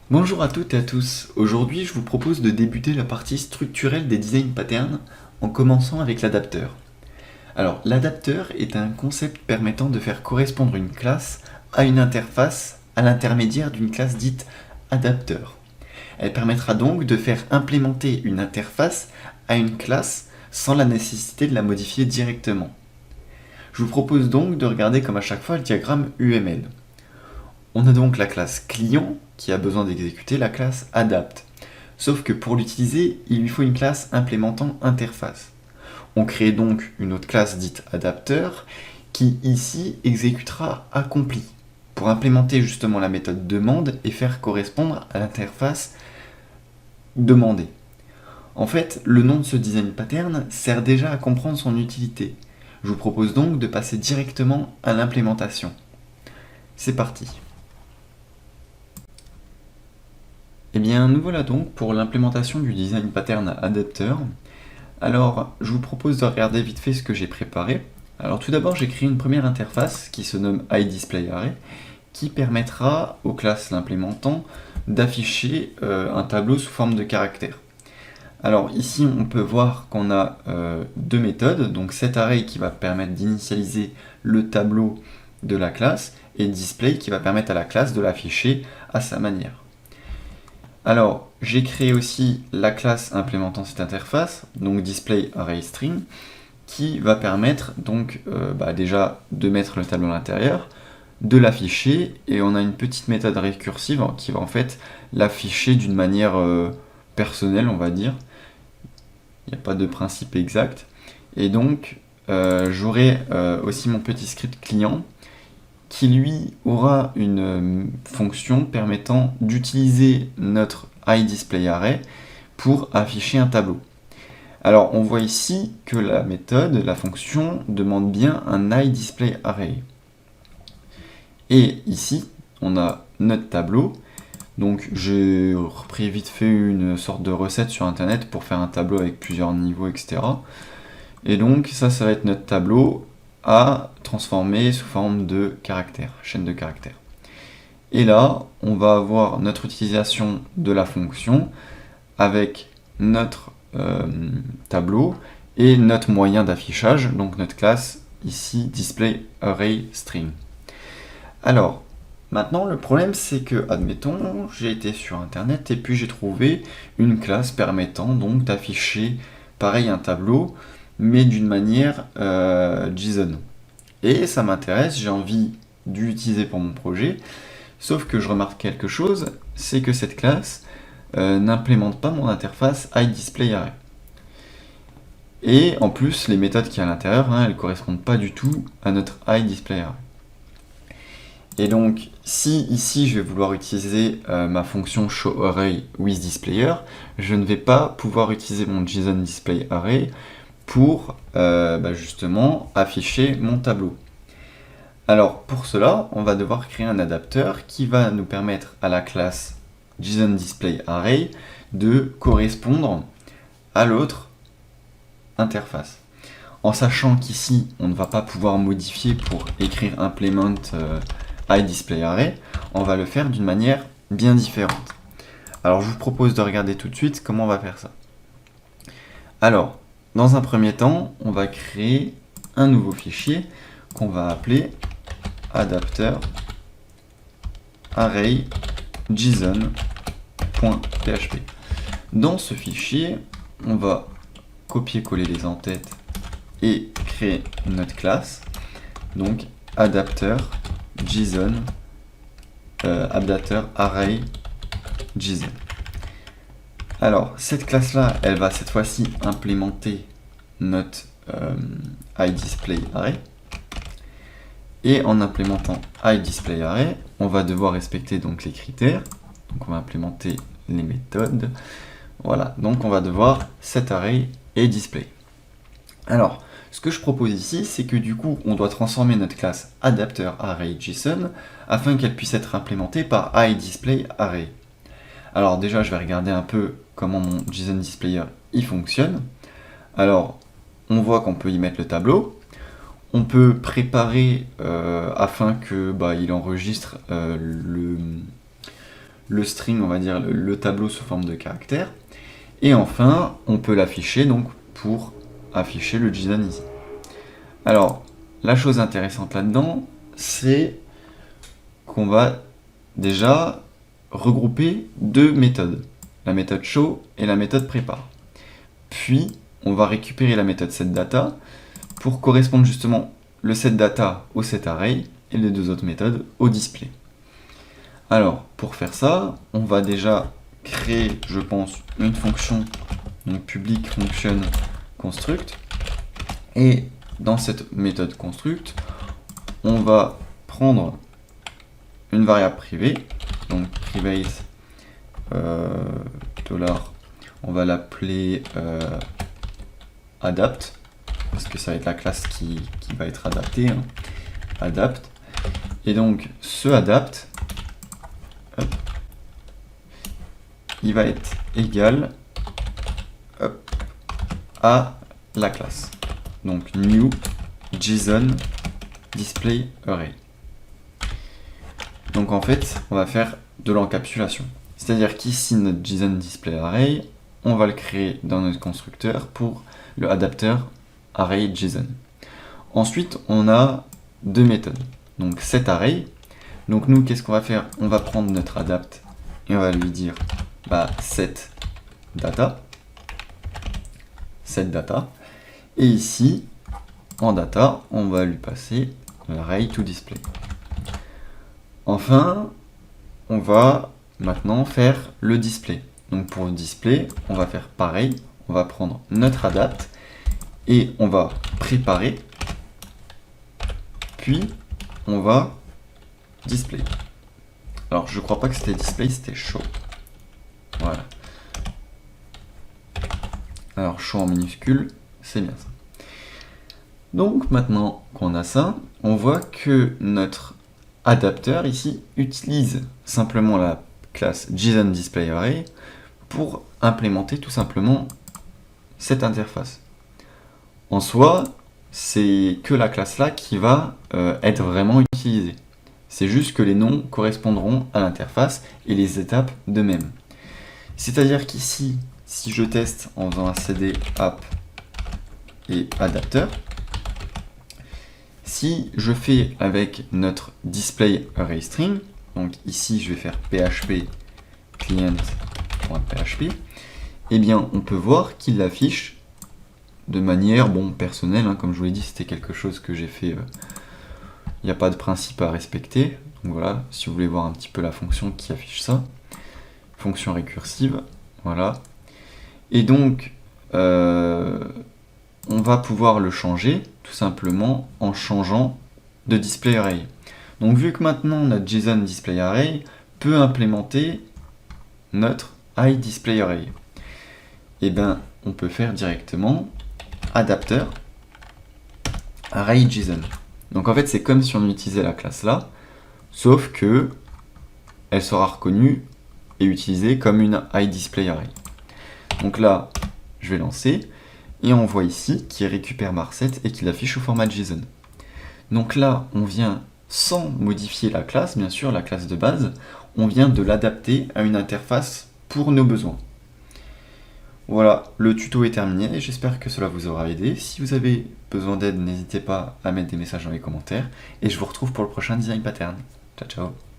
Bonjour à toutes et à tous. Aujourd'hui, je vous propose de débuter la partie structurelle des design patterns en commençant avec l'adapteur. Alors, l'adapteur est un concept permettant de faire correspondre une classe à une interface à l'intermédiaire d'une classe dite adapteur. Elle permettra donc de faire implémenter une interface à une classe sans la nécessité de la modifier directement. Je vous propose donc de regarder comme à chaque fois le diagramme UML. On a donc la classe client qui a besoin d'exécuter la classe adapt. Sauf que pour l'utiliser, il lui faut une classe implémentant interface. On crée donc une autre classe dite adapteur qui ici exécutera accompli pour implémenter justement la méthode demande et faire correspondre à l'interface demandée. En fait, le nom de ce design pattern sert déjà à comprendre son utilité. Je vous propose donc de passer directement à l'implémentation. C'est parti. Eh bien, nous voilà donc pour l'implémentation du design pattern adapteur. Alors, je vous propose de regarder vite fait ce que j'ai préparé. Alors tout d'abord, j'ai créé une première interface qui se nomme iDisplayArray, qui permettra aux classes l'implémentant d'afficher un tableau sous forme de caractères. Alors ici, on peut voir qu'on a deux méthodes, donc setArray qui va permettre d'initialiser le tableau de la classe, et display qui va permettre à la classe de l'afficher à sa manière. Alors, j'ai créé aussi la classe implémentant cette interface, donc displayArrayString, qui va permettre donc déjà de mettre le tableau à l'intérieur, de l'afficher, et on a une petite méthode récursive qui va en fait l'afficher d'une manière personnelle, on va dire. Il n'y a pas de principe exact. Et donc, j'aurai aussi mon petit script client qui lui aura une fonction permettant d'utiliser notre iDisplayArray pour afficher un tableau. Alors on voit ici que la méthode, la fonction, demande bien un iDisplayArray. Et ici, on a notre tableau. Donc j'ai repris vite fait une sorte de recette sur internet pour faire un tableau avec plusieurs niveaux, etc. Et donc ça va être notre tableau à transformer sous forme de caractères, chaîne de caractères. Et là, on va avoir notre utilisation de la fonction avec notre tableau et notre moyen d'affichage, donc notre classe ici displayArrayString. Alors, maintenant le problème c'est que, admettons, j'ai été sur internet et puis j'ai trouvé une classe permettant donc d'afficher pareil un tableau mais d'une manière JSON. Et ça m'intéresse, j'ai envie d'utiliser pour mon projet, sauf que je remarque quelque chose, c'est que cette classe n'implémente pas mon interface iDisplayArray. Et en plus, les méthodes qui y a à l'intérieur, elles ne correspondent pas du tout à notre iDisplayArray. Et donc, si ici je vais vouloir utiliser ma fonction showArrayWithDisplayer, je ne vais pas pouvoir utiliser mon JSON displayArray pour justement afficher mon tableau. Alors pour cela, on va devoir créer un adapteur qui va nous permettre à la classe JSONDisplayArray de correspondre à l'autre interface. En sachant qu'ici, on ne va pas pouvoir modifier pour écrire implement iDisplayArray, on va le faire d'une manière bien différente. Alors je vous propose de regarder tout de suite comment on va faire ça. Alors, dans un premier temps, on va créer un nouveau fichier qu'on va appeler adapteur array json.php. Dans ce fichier, on va copier-coller les entêtes et créer notre classe, donc adapteur JSON, adapteur array JSON. Alors, cette classe-là, elle va cette fois-ci implémenter notre iDisplayArray. Et en implémentant iDisplayArray, on va devoir respecter donc les critères. Donc on va implémenter les méthodes. Voilà, donc on va devoir setArray et display. Alors, ce que je propose ici, c'est que du coup, on doit transformer notre classe AdapterArrayJSON afin qu'elle puisse être implémentée par iDisplayArray. Alors déjà, je vais regarder un peu comment mon JSON Displayer il fonctionne. Alors, on voit qu'on peut y mettre le tableau. On peut préparer afin que il enregistre le string, on va dire le tableau sous forme de caractère. Et enfin, on peut l'afficher donc pour afficher le JSON ici. Alors, la chose intéressante là-dedans, c'est qu'on va déjà regrouper deux méthodes, la méthode show et la méthode prépare. Puis, on va récupérer la méthode setData pour correspondre justement le setData au setArray et les deux autres méthodes au display. Alors, pour faire ça, on va déjà créer, je pense, une fonction, donc public function construct, et dans cette méthode construct, on va prendre une variable privée, donc private $, on va l'appeler adapt, parce que ça va être la classe qui va être adaptée, hein, adapt, et donc ce adapt, hop, il va être égal à la classe. Donc new JSON display array. Donc en fait, on va faire de l'encapsulation. C'est-à-dire qu'ici, notre JSON display array, on va le créer dans notre constructeur pour le adapteur array JSON. Ensuite, on a deux méthodes. Donc setArray. Donc nous, qu'est-ce qu'on va faire? On va prendre notre adapt et on va lui dire setData. setData. Et ici, en data, on va lui passer l'array toDisplay. Enfin, on va maintenant faire le display. Donc pour le display, on va faire pareil. On va prendre notre adapt et on va préparer. Puis, on va display. Alors, je crois pas que c'était display, c'était show. Voilà. Alors, show en minuscule, c'est bien ça. Donc, maintenant qu'on a ça, on voit que notre adapteur ici utilise simplement la classe JSON-display-array pour implémenter tout simplement cette interface. En soi, c'est que la classe là qui va être vraiment utilisée. C'est juste que les noms correspondront à l'interface et les étapes de même. C'est-à-dire qu'ici, si je teste en faisant un cd app et adapteur, si je fais avec notre display array string, donc ici je vais faire php client.php, eh bien on peut voir qu'il l'affiche de manière personnelle, hein, comme je vous l'ai dit, c'était quelque chose que j'ai fait, il n'y a pas de principe à respecter, donc voilà, si vous voulez voir un petit peu la fonction qui affiche ça, fonction récursive, voilà, et donc on va pouvoir le changer tout simplement en changeant de display array. Donc vu que maintenant notre JSON display array peut implémenter notre iDisplay array, et bien on peut faire directement adapteur array JSON. Donc en fait c'est comme si on utilisait la classe là, sauf que elle sera reconnue et utilisée comme une iDisplay array. Donc là je vais lancer. Et on voit ici qu'il récupère ma recette et qu'il affiche au format JSON. Donc là, on vient, sans modifier la classe, bien sûr, la classe de base, on vient de l'adapter à une interface pour nos besoins. Voilà, le tuto est terminé et j'espère que cela vous aura aidé. Si vous avez besoin d'aide, n'hésitez pas à mettre des messages dans les commentaires. Et je vous retrouve pour le prochain design pattern. Ciao, ciao.